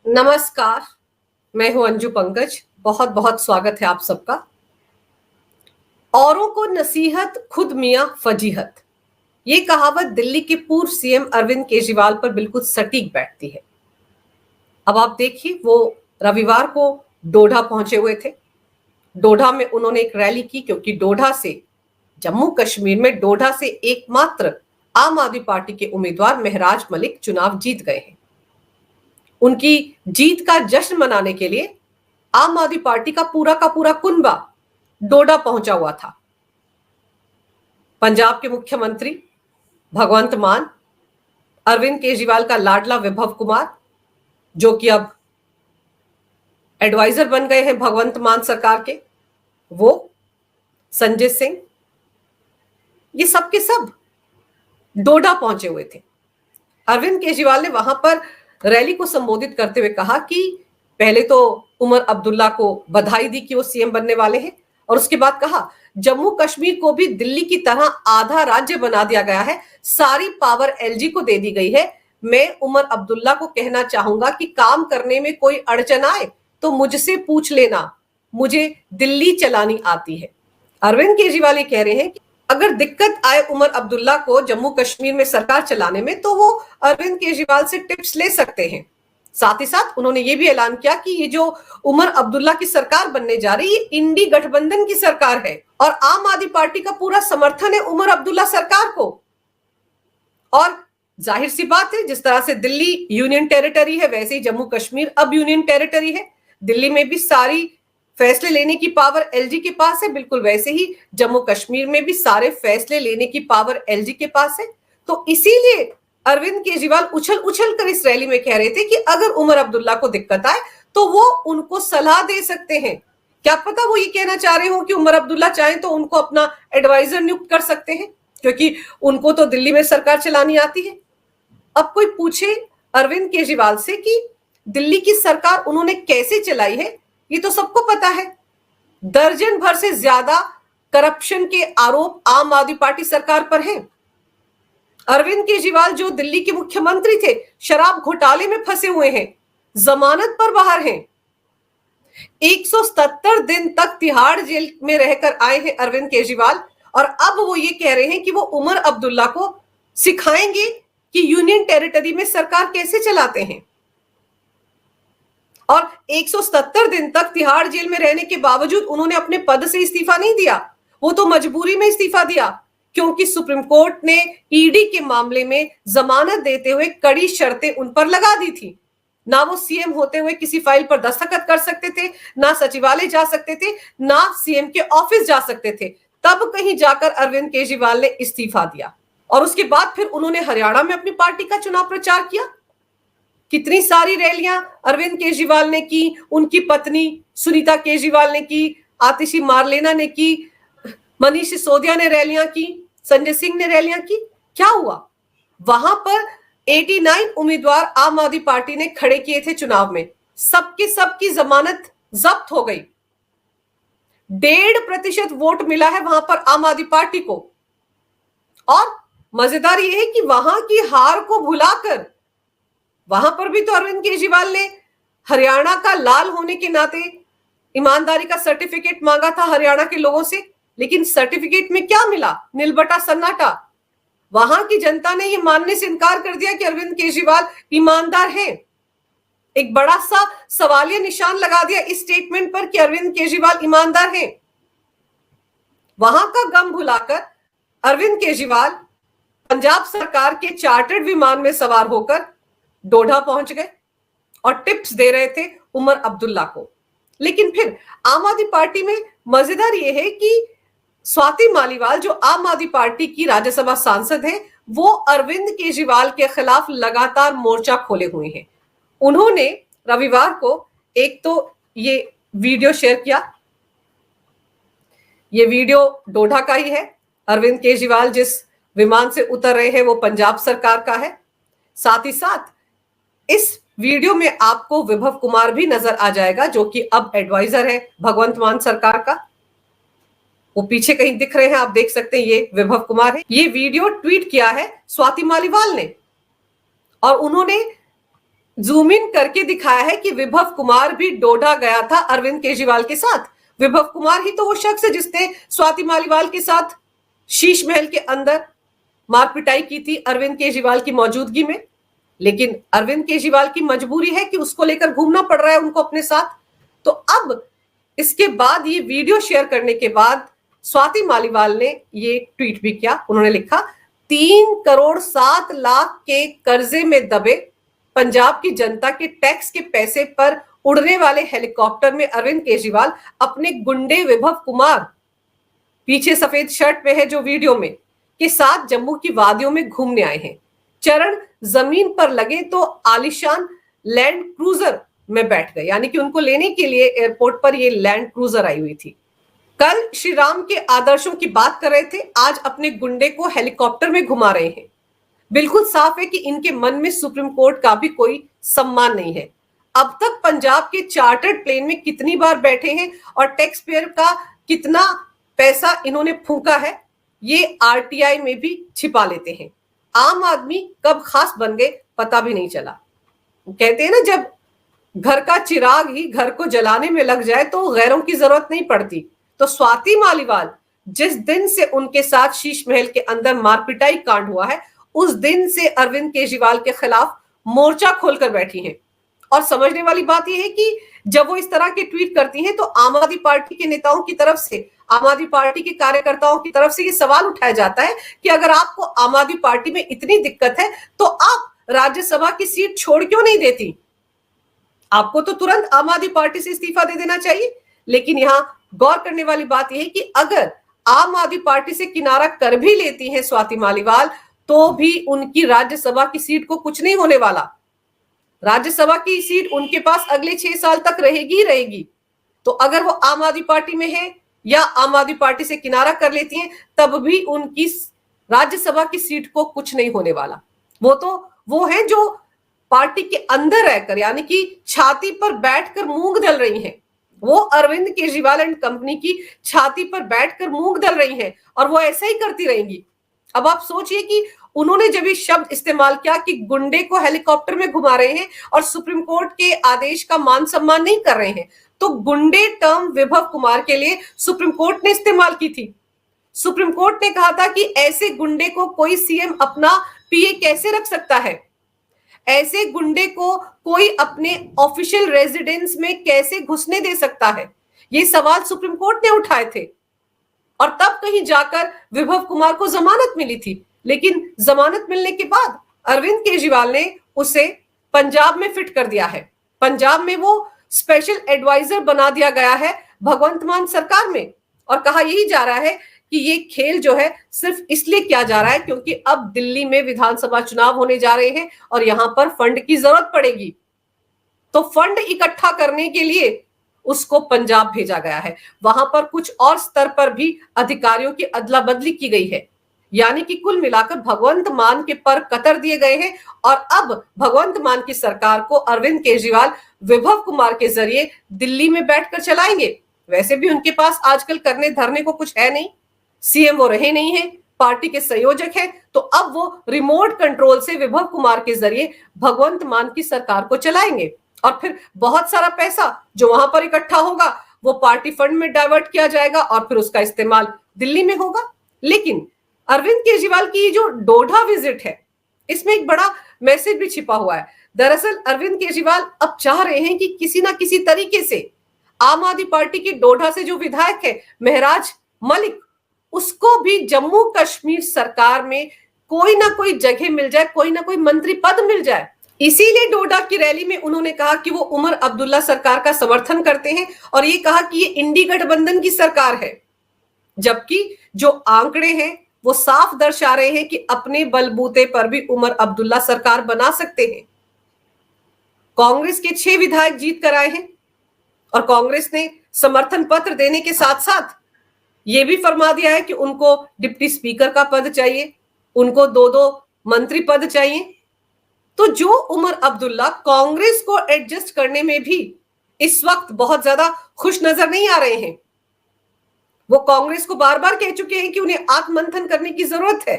नमस्कार। मैं हूं अंजू पंकज। बहुत बहुत स्वागत है आप सबका। औरों को नसीहत, खुद मियां फजीहत, ये कहावत दिल्ली के पूर्व सीएम अरविंद केजरीवाल पर बिल्कुल सटीक बैठती है। अब आप देखिए, वो रविवार को डोडा पहुंचे हुए थे। डोडा में उन्होंने एक रैली की, क्योंकि डोडा से, जम्मू कश्मीर में डोडा से एकमात्र आम आदमी पार्टी के उम्मीदवार महराज मलिक चुनाव जीत गए हैं। उनकी जीत का जश्न मनाने के लिए आम आदमी पार्टी का पूरा कुनबा डोडा पहुंचा हुआ था। पंजाब के मुख्यमंत्री भगवंत मान, अरविंद केजरीवाल का लाडला विभव कुमार, जो कि अब एडवाइजर बन गए हैं भगवंत मान सरकार के, वो संजय सिंह, ये सब के सब डोडा पहुंचे हुए थे। अरविंद केजरीवाल ने वहां पर रैली को संबोधित करते हुए कहा कि पहले तो उमर अब्दुल्ला को बधाई दी कि वो सीएम बनने वाले हैं, और उसके बाद कहा जम्मू कश्मीर को भी दिल्ली की तरह आधा राज्य बना दिया गया है, सारी पावर एलजी को दे दी गई है। मैं उमर अब्दुल्ला को कहना चाहूंगा कि काम करने में कोई अड़चन आए तो मुझसे पूछ लेना, मुझे दिल्ली चलानी आती है। अरविंद केजरीवाल ये कह रहे हैं कि अगर दिक्कत आए उमर अब्दुल्ला को जम्मू कश्मीर में सरकार चलाने में, तो वो अरविंद केजरीवाल से टिप्स ले सकते हैं। साथ ही साथ उन्होंने ये भी ऐलान किया कि ये जो उमर अब्दुल्ला की सरकार बनने जा रही है, इंडी गठबंधन की सरकार है और आम आदमी पार्टी का पूरा समर्थन है उमर अब्दुल्ला सरकार को। और जाहिर सी बात है, जिस तरह से दिल्ली यूनियन टेरिटरी है, वैसे ही जम्मू कश्मीर अब यूनियन टेरिटरी है। दिल्ली में भी सारी फैसले लेने की पावर एलजी के पास है, बिल्कुल वैसे ही जम्मू कश्मीर में भी सारे फैसले लेने की पावर एलजी के पास है। तो इसीलिए अरविंद केजरीवाल उछल उछल कर इस रैली में कह रहे थे कि अगर उमर अब्दुल्ला को दिक्कत आए तो वो उनको सलाह दे सकते हैं। क्या पता वो ये कहना चाह रहे हो कि उमर अब्दुल्ला चाहे तो उनको अपना एडवाइजर नियुक्त कर सकते हैं, क्योंकि उनको तो दिल्ली में सरकार चलानी आती है। अब कोई पूछे अरविंद केजरीवाल से कि दिल्ली की सरकार उन्होंने कैसे चलाई है, ये तो सबको पता है। दर्जन भर से ज्यादा करप्शन के आरोप आम आदमी पार्टी सरकार पर हैं। अरविंद केजरीवाल जो दिल्ली के मुख्यमंत्री थे, शराब घोटाले में फंसे हुए हैं, जमानत पर बाहर हैं। 177 दिन तक तिहाड़ जेल में रहकर आए हैं अरविंद केजरीवाल, और अब वो ये कह रहे हैं कि वो उमर अब्दुल्ला को सिखाएंगे कि यूनियन टेरिटरी में सरकार कैसे चलाते हैं। और 177 दिन तक तिहाड़ जेल में रहने के बावजूद उन्होंने अपने पद से इस्तीफा नहीं दिया, वो तो मजबूरी में इस्तीफा दिया, क्योंकि सुप्रीम कोर्ट ने ईडी के मामले में जमानत देते हुए कड़ी शर्तें उन पर लगा दी थी। ना वो सीएम होते हुए किसी फाइल पर दस्तखत कर सकते थे, ना सचिवालय जा सकते थे, ना सीएम के ऑफिस जा सकते थे। तब कहीं जाकर अरविंद केजरीवाल ने इस्तीफा दिया, और उसके बाद फिर उन्होंने हरियाणा में अपनी पार्टी का चुनाव प्रचार किया। कितनी सारी रैलियां अरविंद केजरीवाल ने की, उनकी पत्नी सुनीता केजरीवाल ने की, आतिशी मारलेना ने की, मनीष सिसोदिया ने रैलियां की, संजय सिंह ने रैलियां की। क्या हुआ? वहां पर 89 उम्मीदवार आम आदमी पार्टी ने खड़े किए थे चुनाव में, सबके सबकी जमानत जब्त हो गई। 1.5% वोट मिला है वहां पर आम आदमी पार्टी को। और मजेदार यह है कि वहां की हार को भुलाकर, वहां पर भी तो अरविंद केजरीवाल ने हरियाणा का लाल होने के नाते ईमानदारी का सर्टिफिकेट मांगा था हरियाणा के लोगों से, लेकिन सर्टिफिकेट में क्या मिला? नीलबटा सन्नाटा। वहां की जनता ने यह मानने से इनकार कर दिया कि अरविंद केजरीवाल ईमानदार हैं। एक बड़ा सा सवालिया निशान लगा दिया इस स्टेटमेंट पर कि अरविंद केजरीवाल ईमानदार हैं। वहां का गम भुलाकर अरविंद केजरीवाल पंजाब सरकार के चार्टर्ड विमान में सवार होकर डोडा पहुंच गए और टिप्स दे रहे थे उमर अब्दुल्ला को। लेकिन फिर आम आदमी पार्टी में मजेदार यह है कि स्वाति मालीवाल, जो आम आदमी पार्टी की राज्यसभा सांसद है, वो अरविंद केजरीवाल के खिलाफ लगातार मोर्चा खोले हुए हैं। उन्होंने रविवार को एक तो ये वीडियो शेयर किया, ये वीडियो डोडा का ही है। अरविंद केजरीवाल जिस विमान से उतर रहे हैं वो पंजाब सरकार का है। साथ ही साथ इस वीडियो में आपको विभव कुमार भी नजर आ जाएगा, जो कि अब एडवाइजर है भगवंत मान सरकार का। वो पीछे कहीं दिख रहे हैं, आप देख सकते हैं, ये विभव कुमार है। ये वीडियो ट्वीट किया है स्वाति मालीवाल ने, और उन्होंने जूम इन करके दिखाया है कि विभव कुमार भी डोडा गया था अरविंद केजरीवाल के साथ। विभव कुमार ही तो वो शख्स है जिसने स्वाति मालीवाल के साथ शीश महल के अंदर मारपिटाई की थी अरविंद केजरीवाल की मौजूदगी में। लेकिन अरविंद केजरीवाल की मजबूरी है कि उसको लेकर घूमना पड़ रहा है उनको अपने साथ। तो अब इसके बाद ये वीडियो शेयर करने के बाद स्वाति मालीवाल ने ये ट्वीट भी किया। उन्होंने लिखा, 3,07,00,000 के कर्जे में दबे पंजाब की जनता के टैक्स के पैसे पर उड़ने वाले हेलीकॉप्टर में अरविंद केजरीवाल अपने गुंडे विभव कुमार, पीछे सफेद शर्ट पे है जो वीडियो में, के साथ जम्मू की वादियों में घूमने आए हैं। चरण जमीन पर लगे तो आलिशान लैंड क्रूजर में बैठ गए, यानी कि उनको लेने के लिए एयरपोर्ट पर ये लैंड क्रूजर आई हुई थी। कल श्री राम के आदर्शों की बात कर रहे थे, आज अपने गुंडे को हेलीकॉप्टर में घुमा रहे हैं। बिल्कुल साफ है कि इनके मन में सुप्रीम कोर्ट का भी कोई सम्मान नहीं है। अब तक पंजाब के चार्टर्ड प्लेन में कितनी बार बैठे हैं और टैक्स पेयर का कितना पैसा इन्होंने फूंका है, ये आरटीआई में भी छिपा लेते हैं। आम आदमी कब खास बन गए पता भी नहीं चला। कहते हैं ना, जब घर का चिराग ही घर को जलाने में लग जाए तो गैरों की जरूरत नहीं पड़ती। तो स्वाति मालीवाल जिस दिन से उनके साथ शीश महल के अंदर मारपिटाई कांड हुआ है, उस दिन से अरविंद केजरीवाल के खिलाफ मोर्चा खोलकर बैठी हैं। और समझने वाली बात यह है कि जब वो इस तरह के ट्वीट करती हैं तो आम आदमी पार्टी के नेताओं की तरफ से, आम आदमी पार्टी के कार्यकर्ताओं की तरफ से ये सवाल उठाया जाता है कि अगर आपको आम आदमी पार्टी में इतनी दिक्कत है तो आप राज्यसभा की सीट छोड़ क्यों नहीं देती? आपको तो तुरंत आम आदमी पार्टी से इस्तीफा दे देना चाहिए। लेकिन यहां गौर करने वाली बात यह है कि अगर आम आदमी पार्टी से किनारा कर भी लेती है स्वाति मालीवाल, तो भी उनकी राज्यसभा की सीट को कुछ नहीं होने वाला। राज्यसभा की सीट उनके पास अगले 6 साल तक रहेगी ही रहेगी। तो अगर वो आम आदमी पार्टी में है या आम आदमी पार्टी से किनारा कर लेती हैं, तब भी उनकी राज्यसभा की सीट को कुछ नहीं होने वाला। वो है जो पार्टी के अंदर रहकर, यानी कि छाती पर बैठकर मूंग दल रही हैं। वो अरविंद केजरीवाल एंड कंपनी की छाती पर बैठकर मूंग दल रही हैं और वो ऐसा ही करती रहेंगी। अब आप सोचिए कि उन्होंने जब ये शब्द इस्तेमाल किया कि गुंडे को हेलीकॉप्टर में घुमा रहे हैं और सुप्रीम कोर्ट के आदेश का मान सम्मान नहीं कर रहे हैं, तो गुंडे टर्म विभव कुमार के लिए सुप्रीम कोर्ट ने इस्तेमाल की थी। सुप्रीम कोर्ट ने कहा था कि ऐसे गुंडे को कोई सीएम अपना पीए कैसे रख सकता है, ऐसे गुंडे को कोई अपने ऑफिशियल रेजिडेंस में कैसे घुसने दे सकता है। ये सवाल सुप्रीम कोर्ट ने उठाए थे और तब कहीं जाकर विभव कुमार को जमानत मिली थी। लेकिन जमानत मिलने के बाद अरविंद केजरीवाल ने उसे पंजाब में फिट कर दिया है। पंजाब में वो स्पेशल एडवाइजर बना दिया गया है भगवंत मान सरकार में, और कहा यही जा रहा है कि ये खेल जो है सिर्फ इसलिए किया जा रहा है क्योंकि अब दिल्ली में विधानसभा चुनाव होने जा रहे हैं और यहां पर फंड की जरूरत पड़ेगी। तो फंड इकट्ठा करने के लिए उसको पंजाब भेजा गया है। वहां पर कुछ और स्तर पर भी अधिकारियों की अदला बदली की गई है, यानी कि कुल मिलाकर भगवंत मान के पर कतर दिए गए हैं और अब भगवंत मान की सरकार को अरविंद केजरीवाल विभव कुमार के जरिए दिल्ली में बैठकर चलाएंगे। वैसे भी उनके पास आजकल करने धरने को कुछ है नहीं, सीएम वो रहे नहीं है, पार्टी के संयोजक हैं, तो अब वो रिमोट कंट्रोल से विभव कुमार के जरिए भगवंत मान की सरकार को चलाएंगे और फिर बहुत सारा पैसा जो वहां पर इकट्ठा होगा वो पार्टी फंड में डाइवर्ट किया जाएगा और फिर उसका इस्तेमाल दिल्ली में होगा। लेकिन अरविंद केजरीवाल की जो डोडा विजिट है, इसमें एक बड़ा मैसेज भी छिपा हुआ है। दरअसल अरविंद केजरीवाल अब चाह रहे हैं कि किसी ना किसी तरीके से आम आदमी पार्टी की डोडा से जो विधायक है महराज मलिक, उसको भी जम्मू कश्मीर सरकार में कोई ना कोई जगह मिल जाए, कोई ना कोई मंत्री पद मिल जाए। इसीलिए डोडा की रैली में उन्होंने कहा कि वो उमर अब्दुल्ला सरकार का समर्थन करते हैं और ये कहा कि ये इंडी गठबंधन की सरकार है। जबकि जो आंकड़े हैं वो साफ दर्शा रहे हैं कि अपने बलबूते पर भी उमर अब्दुल्ला सरकार बना सकते हैं। कांग्रेस के 6 विधायक जीत कर आए हैं और कांग्रेस ने समर्थन पत्र देने के साथ साथ ये भी फरमा दिया है कि उनको डिप्टी स्पीकर का पद चाहिए, उनको 2-2 मंत्री पद चाहिए। तो जो उमर अब्दुल्ला कांग्रेस को एडजस्ट करने में भी इस वक्त बहुत ज्यादा खुश नजर नहीं आ रहे हैं। वो कांग्रेस को बार बार कह चुके हैं कि उन्हें आत्ममंथन करने की जरूरत है,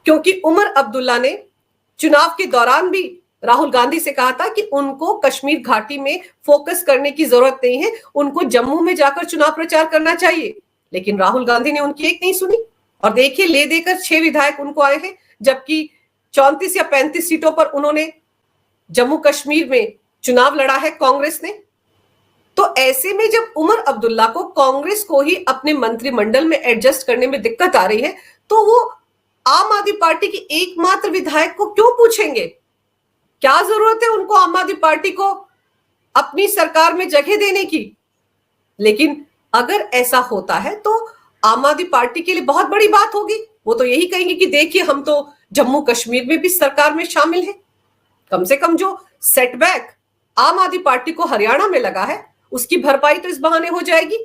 क्योंकि उमर अब्दुल्ला ने चुनाव के दौरान भी राहुल गांधी से कहा था कि उनको कश्मीर घाटी में फोकस करने की जरूरत नहीं है, उनको जम्मू में जाकर चुनाव प्रचार करना चाहिए। लेकिन राहुल गांधी ने उनकी एक नहीं सुनी और देखिए ले देकर 6 विधायक उनको आए हैं, जबकि 34 या 35 सीटों पर उन्होंने जम्मू कश्मीर में चुनाव लड़ा है कांग्रेस ने। तो ऐसे में जब उमर अब्दुल्ला को कांग्रेस को ही अपने मंत्रिमंडल में एडजस्ट करने में दिक्कत आ रही है, तो वो आम आदमी पार्टी की एकमात्र विधायक को क्यों पूछेंगे? क्या जरूरत है उनको आम आदमी पार्टी को अपनी सरकार में जगह देने की? लेकिन अगर ऐसा होता है तो आम आदमी पार्टी के लिए बहुत बड़ी बात होगी। वो तो यही कहेंगे कि देखिए हम तो जम्मू कश्मीर में भी सरकार में शामिल हैं। कम से कम जो सेटबैक आम आदमी पार्टी को हरियाणा में लगा है उसकी भरपाई तो इस बहाने हो जाएगी।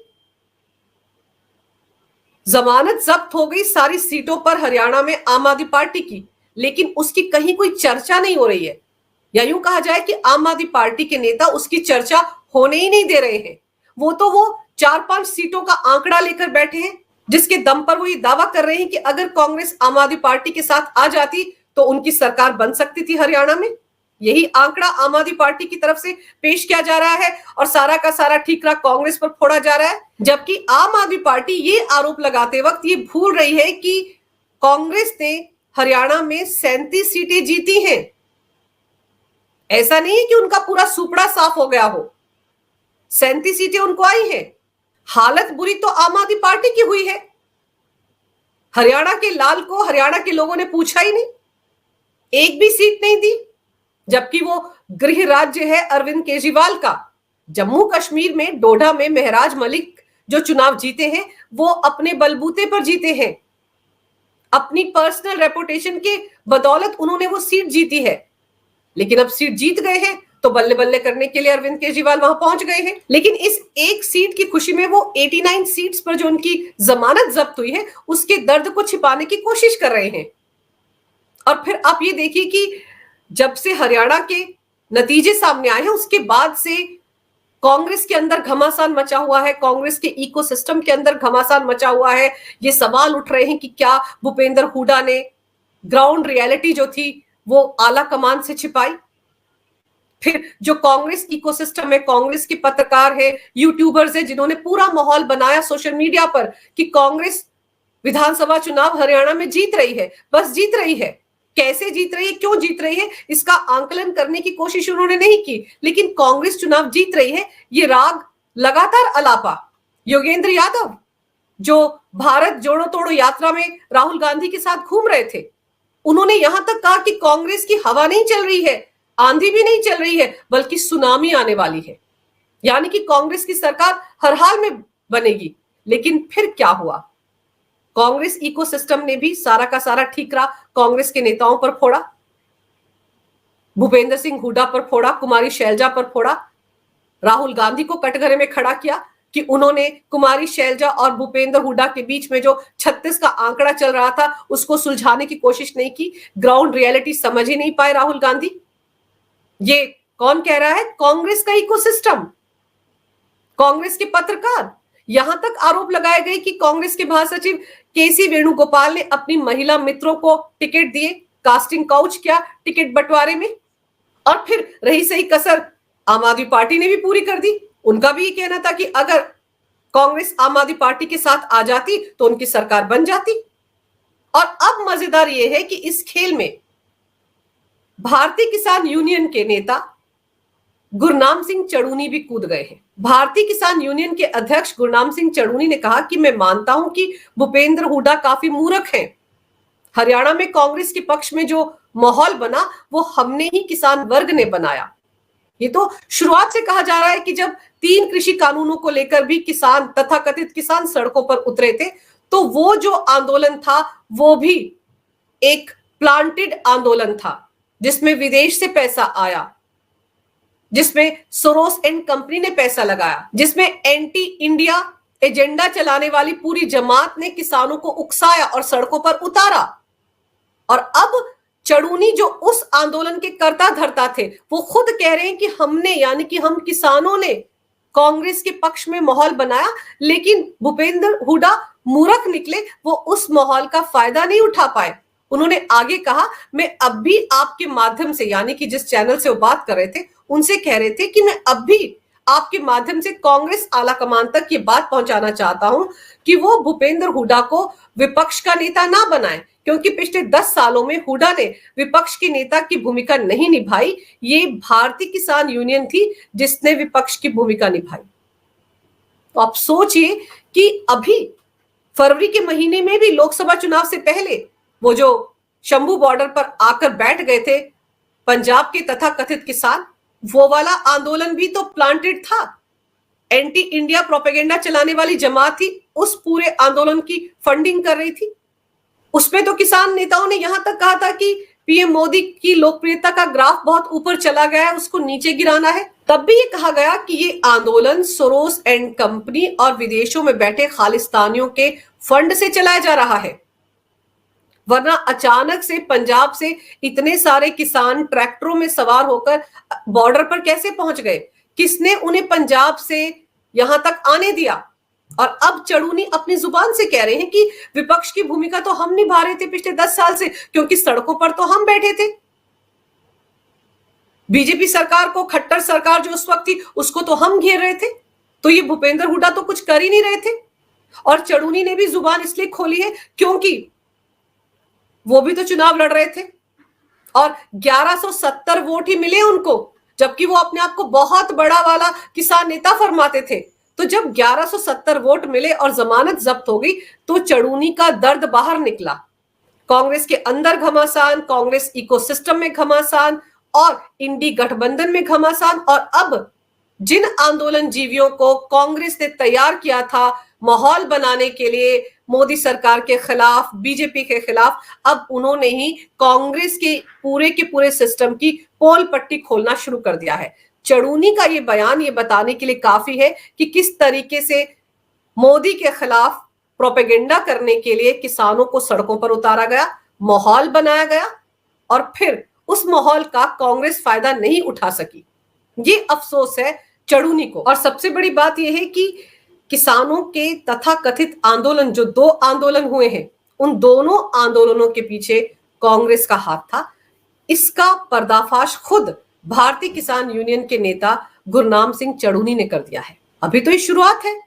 जमानत जब्त हो गई सारी सीटों पर हरियाणा में आम आदमी पार्टी की, लेकिन उसकी कहीं कोई चर्चा नहीं हो रही है, या यूं कहा जाए कि आम आदमी पार्टी के नेता उसकी चर्चा होने ही नहीं दे रहे हैं। वो 4-5 सीटों का आंकड़ा लेकर बैठे हैं, जिसके दम पर वो ये दावा कर रहे हैं कि अगर कांग्रेस आम आदमी पार्टी के साथ आ जाती तो उनकी सरकार बन सकती थी हरियाणा में। यही आंकड़ा आम आदमी पार्टी की तरफ से पेश किया जा रहा है और सारा का सारा ठीकरा कांग्रेस पर फोड़ा जा रहा है, जबकि आम आदमी पार्टी ये आरोप लगाते वक्त ये भूल रही है कि कांग्रेस ने हरियाणा में 37 सीटें जीती हैं। ऐसा नहीं है कि उनका पूरा सुपड़ा साफ हो गया हो, 37 सीटें उनको आई हैं। हालत बुरी तो आम आदमी पार्टी की हुई है। हरियाणा के लाल को हरियाणा के लोगों ने पूछा ही नहीं, एक भी सीट नहीं दी, जबकि वो गृह राज्य है अरविंद केजरीवाल का। जम्मू कश्मीर में डोडा में महराज मलिक जो चुनाव जीते हैं वो अपने बलबूते पर जीते हैं, अपनी पर्सनल रेपुटेशन के बदौलत उन्होंने वो सीट जीती है। लेकिन अब सीट जीत गए हैं तो बल्ले बल्ले करने के लिए अरविंद केजरीवाल वहां पहुंच गए हैं। लेकिन इस एक सीट की खुशी में वो 89 सीट्स पर जो उनकी जमानत जब्त हुई है उसके दर्द को छिपाने की कोशिश कर रहे हैं। और फिर आप ये देखिए कि जब से हरियाणा के नतीजे सामने आए हैं उसके बाद से कांग्रेस के अंदर घमासान मचा हुआ है, कांग्रेस के इकोसिस्टम के अंदर घमासान मचा हुआ है। ये सवाल उठ रहे हैं कि क्या भूपेंद्र हुड्डा ने ग्राउंड रियलिटी जो थी वो आला कमान से छिपाई। फिर जो कांग्रेस इकोसिस्टम है, कांग्रेस के पत्रकार है, यूट्यूबर्स है, जिन्होंने पूरा माहौल बनाया सोशल मीडिया पर कि कांग्रेस विधानसभा चुनाव हरियाणा में जीत रही है, बस जीत रही है। कैसे जीत रही है, क्यों जीत रही है, इसका आंकलन करने की कोशिश उन्होंने नहीं की। लेकिन कांग्रेस चुनाव जीत रही है, ये राग लगातार अलापा। योगेंद्र यादव जो भारत जोड़ो तोड़ो यात्रा में राहुल गांधी के साथ घूम रहे थे, उन्होंने यहां तक कहा कि कांग्रेस की हवा नहीं चल रही है, आंधी भी नहीं चल रही है, बल्कि सुनामी आने वाली है, यानी कि कांग्रेस की सरकार हर हाल में बनेगी। लेकिन फिर क्या हुआ, कांग्रेस इकोसिस्टम ने भी सारा का सारा ठीकरा कांग्रेस के नेताओं पर फोड़ा, भूपेंद्र सिंह हुड्डा पर फोड़ा, कुमारी शैलजा पर फोड़ा, राहुल गांधी को कटघरे में खड़ा किया कि उन्होंने कुमारी शैलजा और भूपेंद्र हुड्डा के बीच में जो 36 का आंकड़ा चल रहा था उसको सुलझाने की कोशिश नहीं की। ग्राउंड रियलिटी समझ ही नहीं पाए राहुल गांधी। ये कौन कह रहा है? कांग्रेस का इकोसिस्टम, कांग्रेस के पत्रकार। यहां तक आरोप लगाए गए कि कांग्रेस के महासचिव केसी वेणुगोपाल ने अपनी महिला मित्रों को टिकट दिए, कास्टिंग काउच किया टिकट बंटवारे में। और फिर रही सही कसर आम आदमी पार्टी ने भी पूरी कर दी। उनका भी ये कहना था कि अगर कांग्रेस आम आदमी पार्टी के साथ आ जाती तो उनकी सरकार बन जाती। और अब मजेदार यह है कि इस खेल में भारतीय किसान यूनियन के नेता गुरनाम सिंह चढ़ूनी भी कूद गए हैं। भारतीय किसान यूनियन के अध्यक्ष गुरनाम सिंह चढ़ूनी ने कहा कि मैं मानता हूं कि भूपेंद्र हुड्डा काफी मूर्ख हैं। हरियाणा में कांग्रेस के पक्ष में जो माहौल बना वो हमने ही किसान वर्ग ने बनाया। ये तो शुरुआत से कहा जा रहा है कि जब 3 कृषि कानूनों को लेकर भी किसान तथाकथित किसान सड़कों पर उतरे थे तो वो जो आंदोलन था वो भी एक प्लांटेड आंदोलन था, जिसमें विदेश से पैसा आया, जिसमें सोरोस एंड कंपनी ने पैसा लगाया, जिसमें एंटी इंडिया एजेंडा चलाने वाली पूरी जमात ने किसानों को उकसाया और सड़कों पर उतारा। और अब चढ़ूनी जो उस आंदोलन के कर्ता धर्ता थे वो खुद कह रहे हैं कि हमने, यानी कि हम किसानों ने कांग्रेस के पक्ष में माहौल बनाया, लेकिन भूपेंद्र हुड्डा मूर्ख निकले, वो उस माहौल का फायदा नहीं उठा पाए। उन्होंने आगे कहा, मैं अब भी आपके माध्यम से, यानी कि जिस चैनल से वो बात कर रहे थे उनसे कह रहे थे कि मैं अब भी आपके माध्यम से कांग्रेस आला कमान तक ये बात पहुंचाना चाहता हूं कि वो भूपेंद्र हुड्डा को विपक्ष का नेता ना बनाए, क्योंकि पिछले 10 सालों में हुड्डा ने विपक्ष के नेता की भूमिका नहीं निभाई। ये भारतीय किसान यूनियन थी जिसने विपक्ष की भूमिका निभाई। तो आप सोचिए कि अभी फरवरी के महीने में भी लोकसभा चुनाव से पहले वो जो शंभू बॉर्डर पर आकर बैठ गए थे पंजाब के तथाकथित किसान, वो वाला आंदोलन भी तो प्लांटेड था। एंटी इंडिया प्रोपेगेंडा चलाने वाली जमात थी, उस पूरे आंदोलन की फंडिंग कर रही थी। उसमें तो किसान नेताओं ने यहां तक कहा था कि पीएम मोदी की लोकप्रियता का ग्राफ बहुत ऊपर चला गया है, उसको नीचे गिराना है। तब भी ये कहा गया कि ये आंदोलन सोरोस एंड कंपनी और विदेशों में बैठे खालिस्तानियों के फंड से चलाया जा रहा है, वरना अचानक से पंजाब से इतने सारे किसान ट्रैक्टरों में सवार होकर बॉर्डर पर कैसे पहुंच गए? किसने उन्हें पंजाब से यहां तक आने दिया? और अब चड़ूनी अपनी जुबान से कह रहे हैं कि विपक्ष की भूमिका तो हम निभा रहे थे पिछले 10 साल से, क्योंकि सड़कों पर तो हम बैठे थे। बीजेपी सरकार को, खट्टर सरकार जो उस वक्त थी, उसको तो हम घेर रहे थे। तो ये भूपेंद्र हुड्डा तो कुछ कर ही नहीं रहे थे। और चड़ूनी ने भी जुबान इसलिए खोली है क्योंकि वो भी तो चुनाव लड़ रहे थे और 1170 वोट ही मिले उनको, जबकि वो अपने आप को बहुत बड़ा वाला किसान नेता फरमाते थे। तो जब 1170 वोट मिले और जमानत जब्त हो गई तो चड़ूनी का दर्द बाहर निकला। कांग्रेस के अंदर घमासान, कांग्रेस इकोसिस्टम में घमासान और इंडी गठबंधन में घमासान, और अब जिन आंदोलन जीवियों को कांग्रेस ने तैयार किया था माहौल बनाने के लिए मोदी सरकार के खिलाफ, बीजेपी के खिलाफ, अब उन्होंने ही कांग्रेस के पूरे सिस्टम की पोल पट्टी खोलना शुरू कर दिया है। चड़ूनी का ये बयान ये बताने के लिए काफी है कि किस तरीके से मोदी के खिलाफ प्रोपेगेंडा करने के लिए किसानों को सड़कों पर उतारा गया, माहौल बनाया गया, और फिर उस माहौल का कांग्रेस फायदा नहीं उठा सकी। ये अफसोस है चड़ूनी को। और सबसे बड़ी बात यह है कि किसानों के तथाकथित आंदोलन, जो 2 आंदोलन हुए हैं, उन दोनों आंदोलनों के पीछे कांग्रेस का हाथ था। इसका पर्दाफाश खुद भारतीय किसान यूनियन के नेता गुरनाम सिंह चड़ूनी ने कर दिया है। अभी तो ये शुरुआत है,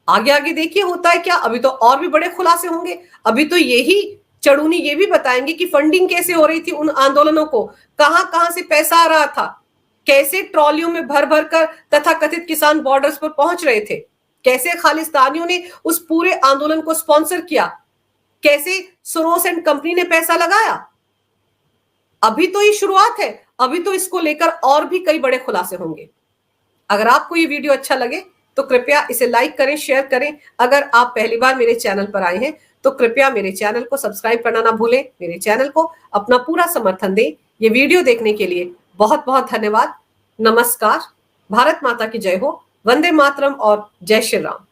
आगे आगे देखिए होता है क्या। अभी तो और भी बड़े खुलासे होंगे। अभी तो यही चड़ूनी ये भी बताएंगे कि फंडिंग कैसे हो रही थी उन आंदोलनों को, कहां से पैसा आ रहा था, कैसे ट्रॉलियों में भर भर कर तथाकथित किसान बॉर्डर्स पर पहुंच रहे थे, कैसे खालिस्तानियों ने उस पूरे आंदोलन को स्पॉन्सर किया, कैसे सोरोस एंड कंपनी ने पैसा लगाया। अभी तो ये शुरुआत है, अभी तो इसको लेकर और भी कई बड़े खुलासे होंगे। अगर आपको ये वीडियो अच्छा लगे तो कृपया इसे लाइक करें, शेयर करें। अगर आप पहली बार मेरे चैनल पर आए हैं तो कृपया मेरे चैनल को सब्सक्राइब करना ना भूलें। मेरे चैनल को अपना पूरा समर्थन दें। ये वीडियो देखने के लिए बहुत बहुत धन्यवाद। नमस्कार। भारत माता की जय हो। वंदे मातरम और जय श्री राम।